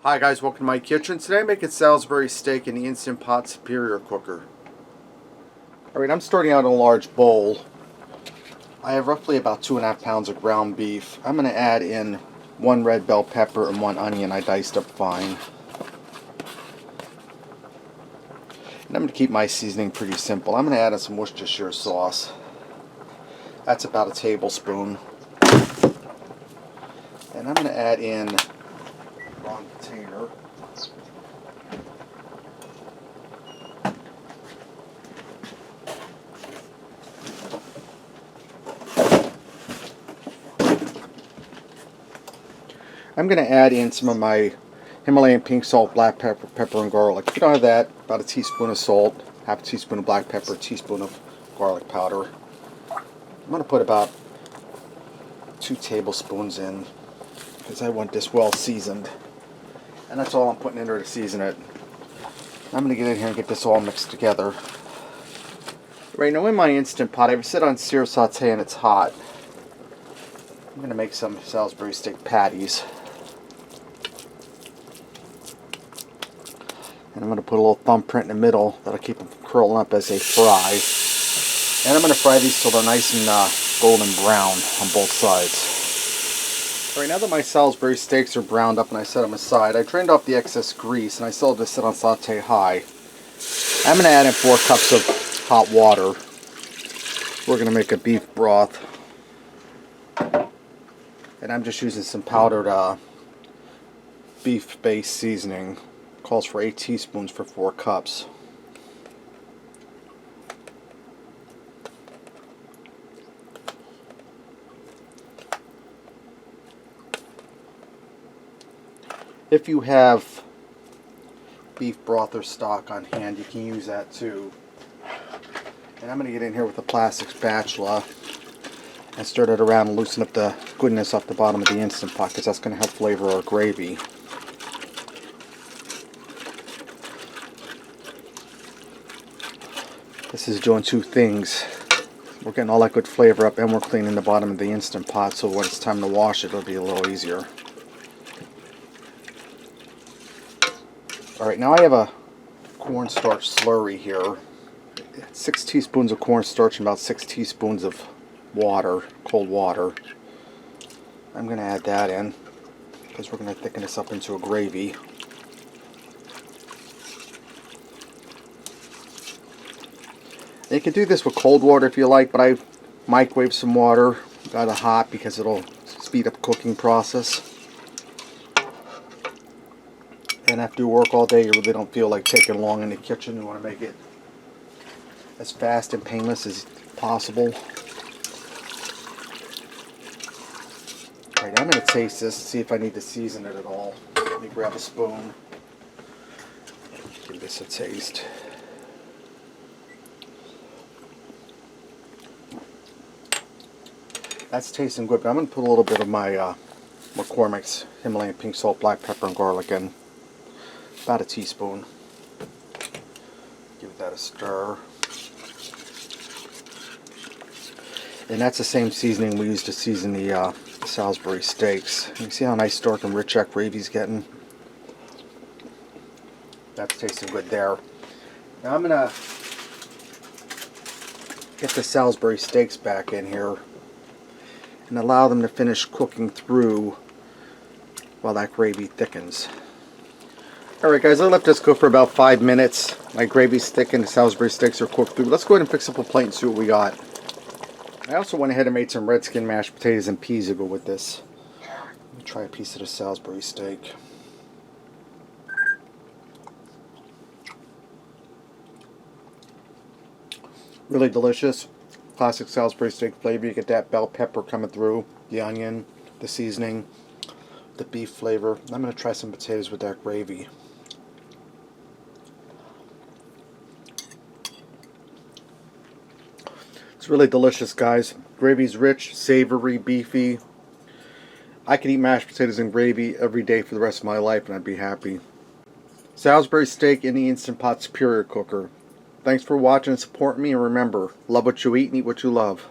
Hi guys, welcome to my kitchen. Today I'm making Salisbury steak in the Instant Pot Superior cooker. Alright, I'm starting out in a large bowl. I have roughly about 2.5 pounds of ground beef. I'm going to add in 1 red bell pepper and 1 onion I diced up fine. And I'm going to keep my seasoning pretty simple. I'm going to add in some Worcestershire sauce. That's about a tablespoon. And I'm going to add in wrong container. I'm going to add in some of my Himalayan pink salt, black pepper, pepper and garlic. If you don't have that, about a teaspoon of salt, half a teaspoon of black pepper, a teaspoon of garlic powder. I'm going to put about 2 tablespoons in because I want this well seasoned. And that's all I'm putting in there to season it. I'm going to get in here and get this all mixed together. Right now in my Instant Pot, I have it set on sear saute and it's hot. I'm going to make some Salisbury steak patties. And I'm going to put a little thumbprint in the middle that'll keep them from curling up as they fry. And I'm going to fry these till they're nice and golden brown on both sides. Alright, now that my Salisbury steaks are browned up and I set them aside, I drained off the excess grease and I still have to sit on saute high. I'm going to add in 4 cups of hot water. We're going to make a beef broth. And I'm just using some powdered beef-based seasoning. Calls for 8 teaspoons for 4 cups. If you have beef broth or stock on hand, you can use that too. And I'm going to get in here with a plastic spatula and stir it around and loosen up the goodness off the bottom of the Instant Pot because that's going to help flavor our gravy. This is doing 2 things. We're getting all that good flavor up and we're cleaning the bottom of the Instant Pot, so when it's time to wash it, it'll be a little easier. Alright, now I have a cornstarch slurry here. 6 teaspoons of cornstarch and about 6 teaspoons of water, cold water. I'm going to add that in because we're going to thicken this up into a gravy. You can do this with cold water if you like, but I microwave some water, got it hot because it'll speed up the cooking process. And after you work all day, you really don't feel like taking long in the kitchen. You want to make it as fast and painless as possible. Alright, I'm going to taste this, see if I need to season it at all. Let me grab a spoon. Give this a taste. That's tasting good, but I'm going to put a little bit of my McCormick's Himalayan pink salt, black pepper, and garlic in. About a teaspoon. Give that a stir. And that's the same seasoning we use to season the Salisbury steaks. You can see how nice, dark, and rich that gravy's getting. That's tasting good there. Now I'm going to get the Salisbury steaks back in here and allow them to finish cooking through while that gravy thickens. Alright guys, I left this cook for about 5 minutes. My gravy's thickened, the Salisbury steaks are cooked through. Let's go ahead and fix up a plate and see what we got. I also went ahead and made some red skin mashed potatoes and peas to go with this. Let me try a piece of the Salisbury steak. Really delicious. Classic Salisbury steak flavor. You get that bell pepper coming through, the onion, the seasoning, the beef flavor. I'm going to try some potatoes with that gravy. It's really delicious, guys. Gravy's rich, savory, beefy. I could eat mashed potatoes and gravy every day for the rest of my life and I'd be happy. Salisbury steak in the Instant Pot Superior cooker. Thanks for watching and supporting me, and remember, love what you eat and eat what you love.